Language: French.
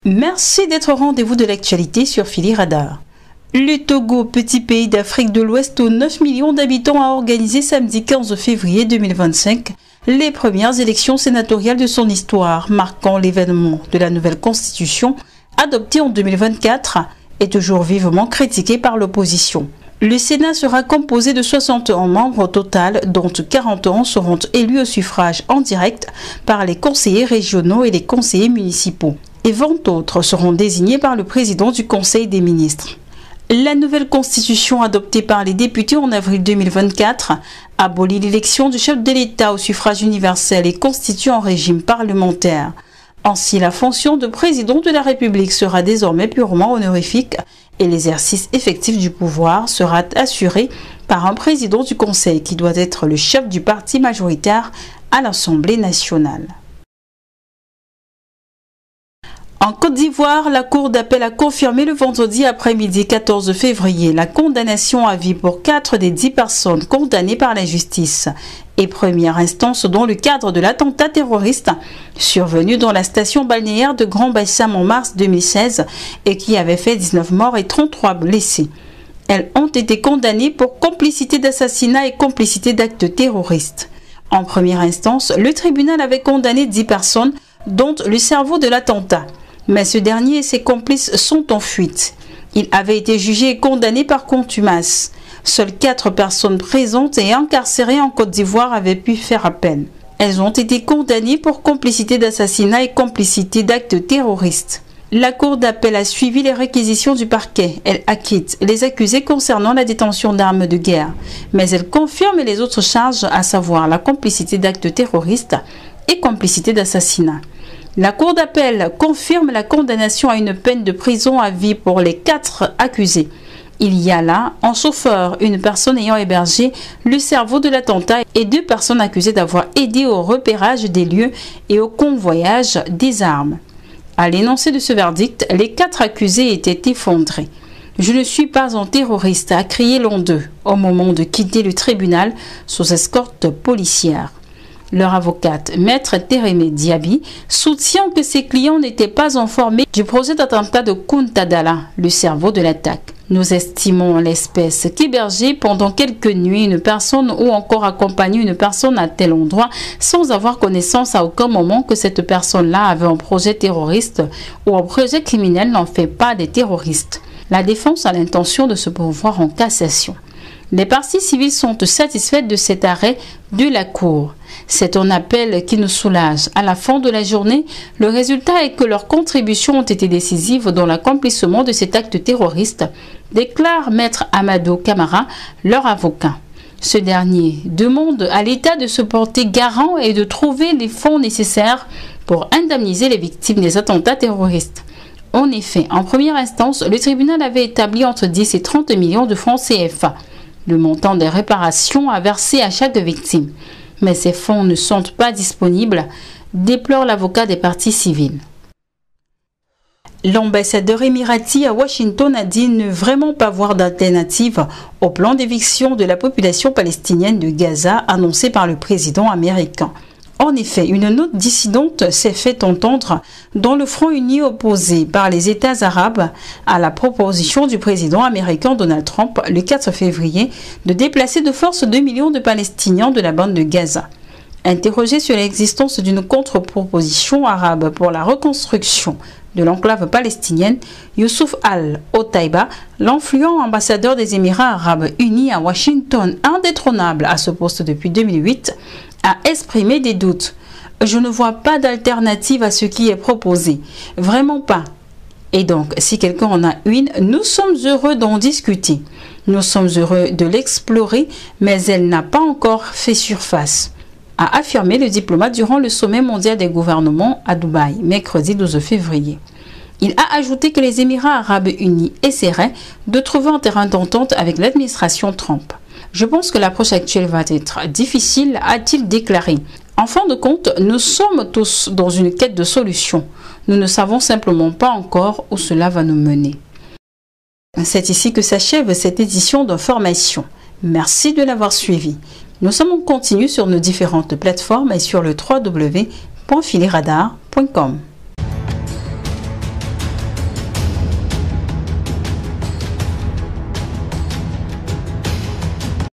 Merci d'être au rendez-vous de l'actualité sur Philly Radar. Le Togo, petit pays d'Afrique de l'Ouest aux 9 millions d'habitants, a organisé samedi 15 février 2025 les premières élections sénatoriales de son histoire, marquant l'événement de la nouvelle constitution adoptée en 2024 et toujours vivement critiquée par l'opposition. Le Sénat sera composé de 61 membres au total, dont 41 seront élus au suffrage en direct par les conseillers régionaux et les conseillers municipaux. Et 20 autres seront désignés par le président du Conseil des ministres. La nouvelle constitution adoptée par les députés en avril 2024 abolit l'élection du chef de l'État au suffrage universel et constitue un régime parlementaire. Ainsi, la fonction de président de la République sera désormais purement honorifique et l'exercice effectif du pouvoir sera assuré par un président du Conseil qui doit être le chef du parti majoritaire à l'Assemblée nationale. En Côte d'Ivoire, la Cour d'appel a confirmé le vendredi après-midi 14 février la condamnation à vie pour 4 des 10 personnes condamnées par la justice et première instance dans le cadre de l'attentat terroriste survenu dans la station balnéaire de Grand Bassam en mars 2016 et qui avait fait 19 morts et 33 blessés. Elles ont été condamnées pour complicité d'assassinat et complicité d'actes terroristes. En première instance, le tribunal avait condamné 10 personnes, dont le cerveau de l'attentat. Mais ce dernier et ses complices sont en fuite. Il avait été jugé et condamné par contumace. Seules 4 personnes présentes et incarcérées en Côte d'Ivoire avaient pu faire appel. Elles ont été condamnées pour complicité d'assassinat et complicité d'actes terroristes. La Cour d'appel a suivi les réquisitions du parquet. Elle acquitte les accusés concernant la détention d'armes de guerre. Mais elle confirme les autres charges, à savoir la complicité d'actes terroristes et complicité d'assassinat. La Cour d'appel confirme la condamnation à une peine de prison à vie pour les 4 accusés. Il y a là un chauffeur, une personne ayant hébergé le cerveau de l'attentat et 2 personnes accusées d'avoir aidé au repérage des lieux et au convoyage des armes. À l'énoncé de ce verdict, les 4 accusés étaient effondrés. « Je ne suis pas un terroriste », a crié l'un d'eux au moment de quitter le tribunal sous escorte policière. Leur avocate, Maître Térémé Diaby, soutient que ses clients n'étaient pas informés du projet d'attentat de Kuntadala, le cerveau de l'attaque. Nous estimons l'espèce qu'héberger pendant quelques nuits une personne ou encore accompagner une personne à tel endroit sans avoir connaissance à aucun moment que cette personne-là avait un projet terroriste ou un projet criminel n'en fait pas des terroristes. La défense a l'intention de se pourvoir en cassation. Les parties civiles sont satisfaites de cet arrêt de la Cour. C'est un appel qui nous soulage. À la fin de la journée, le résultat est que leurs contributions ont été décisives dans l'accomplissement de cet acte terroriste, déclare Maître Amadou Camara, leur avocat. Ce dernier demande à l'État de se porter garant et de trouver les fonds nécessaires pour indemniser les victimes des attentats terroristes. En effet, en première instance, le tribunal avait établi entre 10 et 30 millions de francs CFA. Le montant des réparations à verser à chaque victime. Mais ces fonds ne sont pas disponibles, déplore l'avocat des parties civiles. L'ambassadeur émirati à Washington a dit ne vraiment pas voir d'alternative au plan d'éviction de la population palestinienne de Gaza annoncé par le président américain. En effet, une note dissidente s'est fait entendre dans le front uni opposé par les États arabes à la proposition du président américain Donald Trump le 4 février de déplacer de force 2 millions de Palestiniens de la bande de Gaza. Interrogé sur l'existence d'une contre-proposition arabe pour la reconstruction de l'enclave palestinienne, Youssouf Al-Otaiba, l'influent ambassadeur des Émirats arabes unis à Washington, indétrônable à ce poste depuis 2008, a exprimé des doutes. « Je ne vois pas d'alternative à ce qui est proposé. Vraiment pas. Et donc, si quelqu'un en a une, nous sommes heureux d'en discuter. Nous sommes heureux de l'explorer, mais elle n'a pas encore fait surface. » a affirmé le diplomate durant le sommet mondial des gouvernements à Dubaï, mercredi 12 février. Il a ajouté que les Émirats arabes unis essaieraient de trouver un terrain d'entente avec l'administration Trump. Je pense que l'approche actuelle va être difficile, a-t-il déclaré. En fin de compte, nous sommes tous dans une quête de solutions. Nous ne savons simplement pas encore où cela va nous mener. C'est ici que s'achève cette édition d'Information. Merci de l'avoir suivi. Nous sommes en continu sur nos différentes plateformes et sur le www.phillyradar.com.